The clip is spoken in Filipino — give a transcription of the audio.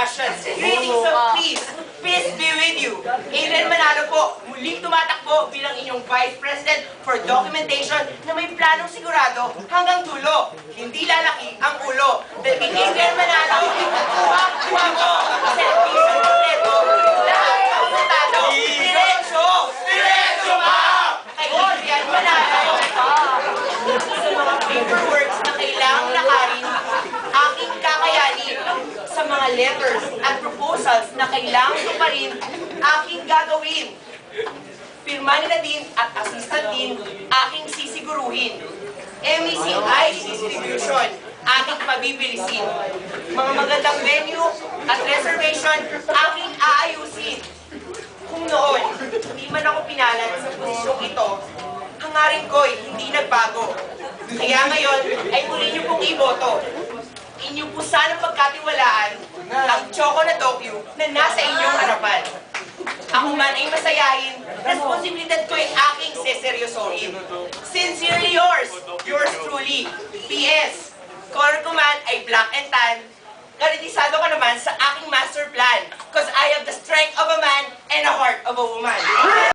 discussions. Greetings of peace. Peace be with you. Adrian Manalo po, muling tumatakbo bilang inyong Vice President for documentation na may planong sigurado hanggang dulo. Hindi lalaki ang ulo. Dahil kay Adrian Manalo, kuha mo ang servisyo kompleto. Lahat ng resultado. Diretso! Diretso ba? Kay Adrian Manalo. Sa mga paperworks na kailangang lakarin, aking kakayanin. Sa mga letters at proposals na kailangan tuparin, aking gagawin. Pirma nila din at assistant din, aking sisiguruhin. MEC IC distribution, aking pabibilisin. Mga magandang venue at reservation, aking aayusin. Kung noon, hindi man ako pinalan sa posisyong ito, hangarin ko'y hindi nagbago. Kaya ngayon ay muli niyo pong iboto. Inyo po sana pagkatiwalaan ang Choco na docu na nasa inyong harapan. Ako man ay masayahin, responsibilidad ko ay aking seseryosohin. Sincerely yours truly. P.S. Color ko man ay black and tan. Garantisado ka naman sa aking master plan. Cause I have the strength of a man and a heart of a woman.